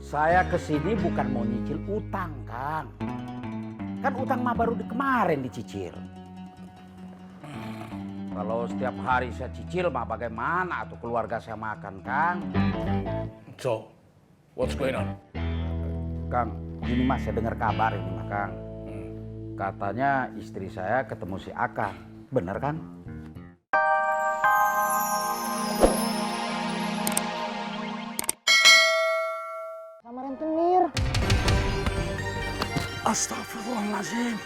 Saya kesini bukan mau nyicil utang, Kang. Kan utang mah baru kemarin dicicil. Kalau setiap hari saya cicil mah bagaimana atau keluarga saya makan, Kang? So, what's going on? Kang, ini mah saya dengar kabar ini mah, Kang. Katanya istri saya ketemu si Akang. Bener, Kang? Sama rentenir. Astagfirullahaladzim.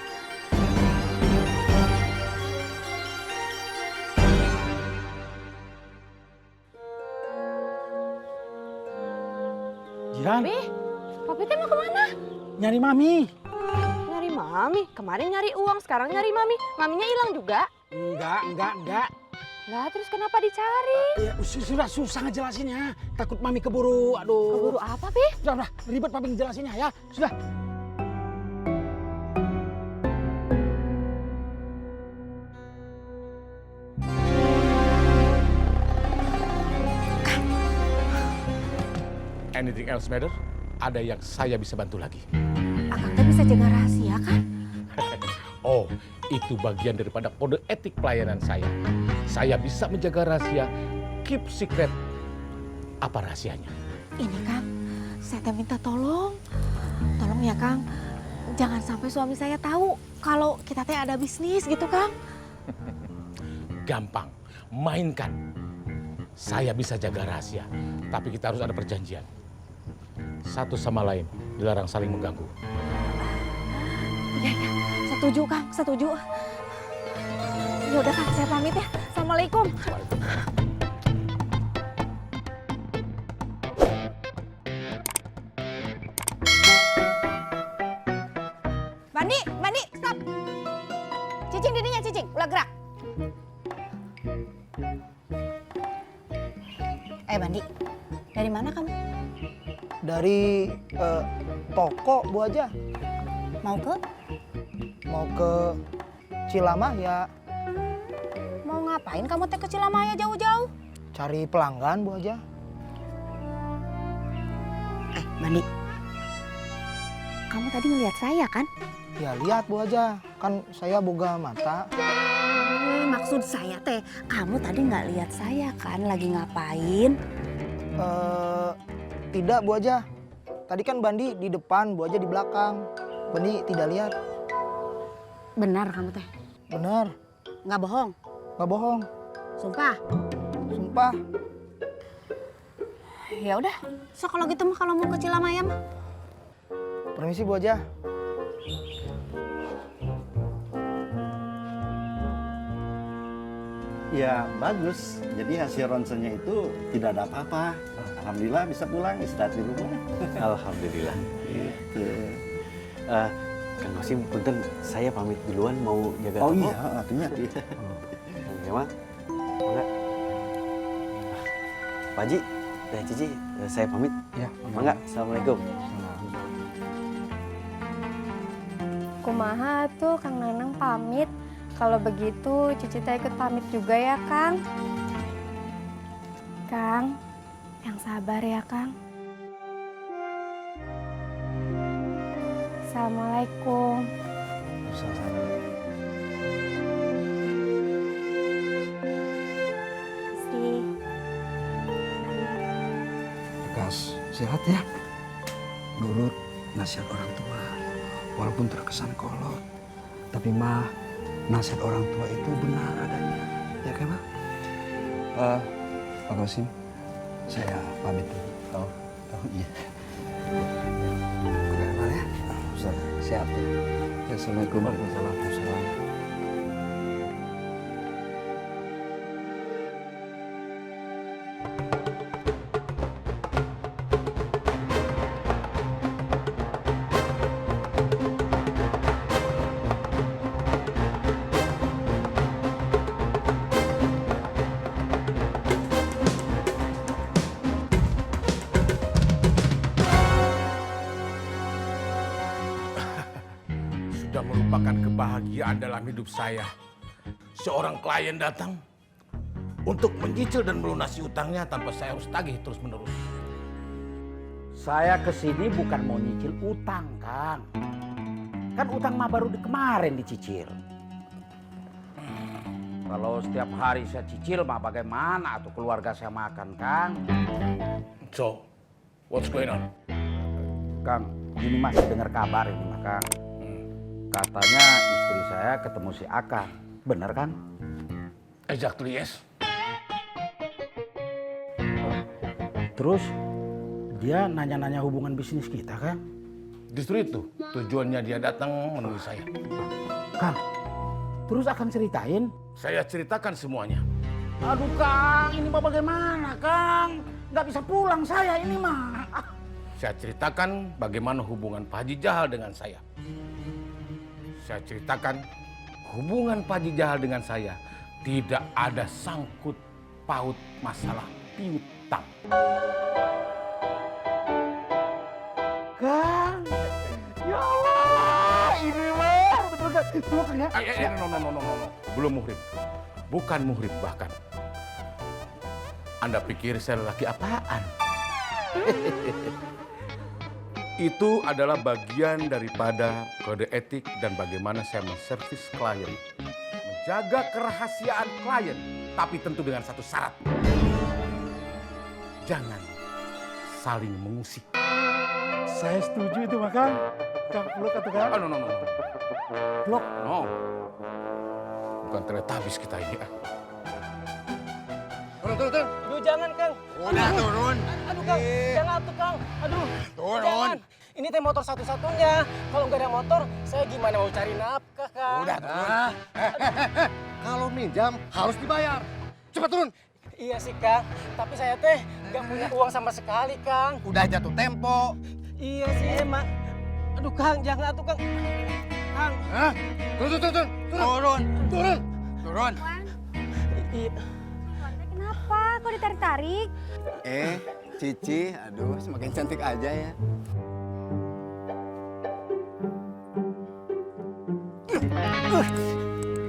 Jiran, Papi, papi teh mau kemana? nyari mami. Nyari mami. Kemarin nyari uang, sekarang nyari mami. Maminya hilang juga. Enggak. Lah terus kenapa dicari? Ya, sudah susah ngejelasinnya. Takut mami keburu, aduh. Keburu apa, Pi? Sudah, ribet papi ngejelasinnya ya. Sudah. Anything else matter? Ada yang saya bisa bantu lagi. Akang teh bisa jaga rahasia kan? Oh, itu bagian daripada kode etik pelayanan saya. Saya bisa menjaga rahasia, keep secret. Apa rahasianya? Ini Kang, saya teh minta tolong. Tolong ya Kang, jangan sampai suami saya tahu kalau kita teh ada bisnis gitu Kang. Gampang, mainkan. Saya bisa jaga rahasia, tapi kita harus ada perjanjian. Satu sama lain dilarang saling mengganggu. Iya, setuju Kang, setuju. Ya udah Kang, saya pamit ya. Assalamualaikum. Bandi, stop. Cicing dirinya, cicing, ulah gerak. Bandi, dari mana kamu? Dari toko Bu aja. Mau ke? Mau ke Cilamah ya, Mau ngapain kamu teh ke Cilamaya jauh-jauh? cari pelanggan Bu aja. Bandi, kamu tadi ngeliat saya kan? Ya lihat Bu aja, kan saya boga mata. Maksud saya teh, kamu tadi nggak lihat saya kan lagi ngapain? Tidak Bu aja. Tadi kan Bandi di depan, Bu aja di belakang. Bandi tidak lihat. Benar kamu teh? Benar, Nggak bohong? nggak bohong. Sumpah? Sumpah. Ya udah, so kalau gitu mah kalau mau ke Cilamaya mah. Permisi Bu aja. Ya bagus, jadi hasil ronsennya itu tidak ada apa-apa. Alhamdulillah bisa pulang istirahat di rumah. Alhamdulillah. Gitu. Kang Kosim, punten saya pamit duluan mau jaga Oh toko. iya, artinya dia. Ya, Mak. Mangga. Pak Haji, Teh Cici, saya pamit. Ya, Mangga, Assalamualaikum. Kumaha tuh Kang Nanang pamit. Kalau begitu Cici teh ikut pamit juga ya Kang. Kang, yang sabar ya Kang. Assalamualaikum. Si. Bekas sehat ya. Nurut nasihat orang tua. Walaupun terkesan kolot. Tapi mah nasihat orang tua itu benar adanya. Ya kan Pak? Pak Kosim, saya pamit dulu. Oh iya. Oke, ya. Ustaz, sehat ya. Assalamualaikum warahmatullahi wabarakatuh. Sudah merupakan kebahagiaan dalam hidup saya. Seorang klien datang untuk mencicil dan melunasi utangnya tanpa saya harus tagih terus-menerus. Saya kesini bukan mau nyicil utang, Kang. Kan utang mah baru kemarin dicicil. Kalau setiap hari saya cicil mah bagaimana atau keluarga saya makan, Kang? So, what's going on? Kang, ini mah saya dengar kabar ini mah, Kang. Katanya istri saya ketemu si Akang. Bener kan? Exactly, yes. Terus dia nanya-nanya hubungan bisnis kita, Kang. Justru itu tujuannya dia datang menemui saya. Kang, terus akan ceritain? Saya ceritakan semuanya. Aduh Kang, ini mah bagaimana Kang? Nggak bisa pulang saya ini mah. Saya ceritakan bagaimana hubungan Pak Haji Jahal dengan saya. Saya ceritakan hubungan Pak Haji Jahal dengan saya tidak ada sangkut paut masalah piutang. Kang, ya Allah, ini mah betul kan? Betul kan ya? No. Belum muhrim. Bukan muhrim bahkan. Anda pikir saya lelaki apaan? Itu adalah bagian daripada kode etik dan bagaimana saya menservis klien. Menjaga kerahasiaan klien, tapi tentu dengan satu syarat. Jangan saling mengusik. Saya setuju itu mah Kang. Kang, peluk atau Kang? No. Peluk. No. Bukan teletabis kita ini. Turun. Aduh jangan Kang. Udah turun. Aduh Kang, jangan tuh Kang. Aduh. Turun. Jangan. Ini teh motor satu-satunya. Kalau nggak ada motor, saya gimana mau cari nafkah Kang? Udah turun. Kalau minjam harus dibayar. Cepat turun. Iya sih Kang, tapi saya teh nggak punya uang sama sekali Kang. Udah jatuh tempo. Iya sih emak. Aduh Kang, jangan tuh Kang. Kang. Hah? Turun. Turun. Iya. Kenapa? Kok ditarik-tarik? Cici, aduh semakin cantik aja ya.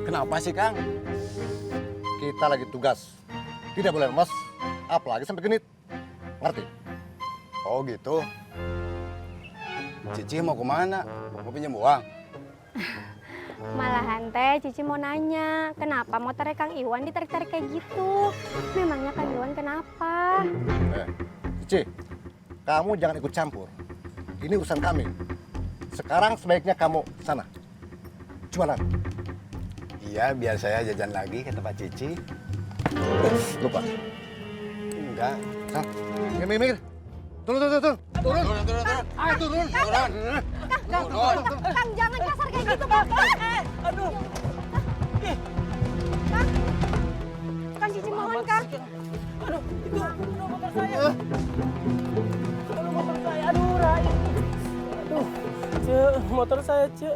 Kenapa sih Kang? Kita lagi tugas. Tidak boleh lemas, apalagi sampai genit. Ngerti? Oh gitu. Cici mau kemana? Mau pinjam uang? Malahan teh Cici mau nanya, kenapa motornya Kang Iwan ditarik-tarik kayak gitu? Memangnya Kang Iwan kenapa? Cici, kamu jangan ikut campur. Ini urusan kami. Sekarang sebaiknya kamu ke sana. Gimana? Iya, biar saya jajan lagi ke tempat Cici. Lupa. Enggak. Hah? Mikir. Turun. Ayo turun. Kang, jangan kasar kayak gitu, Bapak. Aduh. Kang Cici mohon, Kang. Aduh, itu motor saya. Aduh, motor saya. Aduh, Rai. Aduh, motor saya, Cek.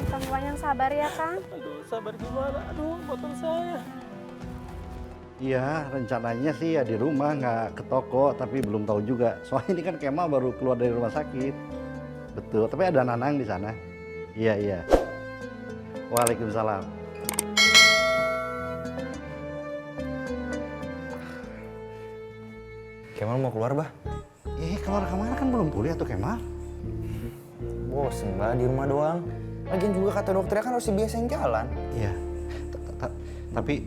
Kang Iwan yang sabar ya, Kang. Aduh, sabar gimana? Aduh, motor saya. Iya, rencananya sih ya di rumah, nggak ke toko, tapi belum tahu juga. Soalnya ini kan Kemal baru keluar dari rumah sakit. Betul, tapi ada Nanang di sana. Iya. Waalaikumsalam. Kemal mau keluar, Bah? Keluar kemana kan belum pulih tuh Kemal? Bosen Mbak, di rumah doang. Lagian juga kata dokternya kan harus dibiasain jalan. Iya, tapi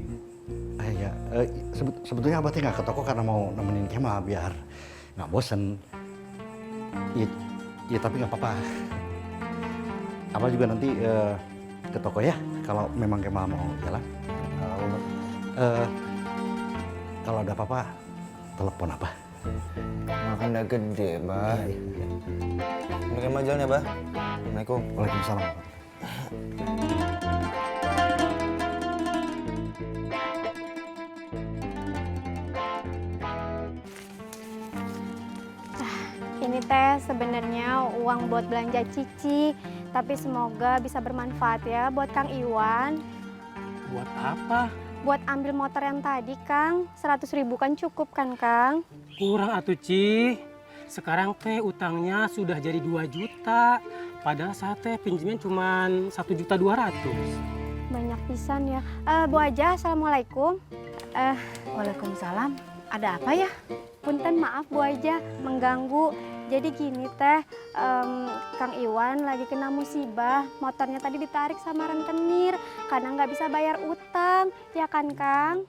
sebetulnya Abah teh nggak ke toko karena mau nemenin Kemal biar nggak bosen. Iya tapi nggak apa-apa. Abah juga nanti ke toko ya kalau memang Kemal mau jalan. Kalau ada apa-apa telepon Abah. Makan udah gede, Mbak. Iya. Ini Kemal jalan ya, Mbak. Assalamualaikum. Waalaikumsalam. Ini teh sebenarnya uang buat belanja Cici, tapi semoga bisa bermanfaat ya buat Kang Iwan. Buat apa? Buat ambil motor yang tadi, Kang. 100.000 kan cukup kan, Kang? Kurang atuh, Ci. Sekarang teh utangnya sudah jadi 2 juta. Padahal saya teh pinjemin cuma 1.200.000. Banyak pisan ya. Bu Aja, Assalamualaikum. Waalaikumsalam. Ada apa ya? Punten maaf Bu Aja, mengganggu. Jadi gini teh, Kang Iwan lagi kena musibah, motornya tadi ditarik sama rentenir karena nggak bisa bayar utang, ya kan Kang?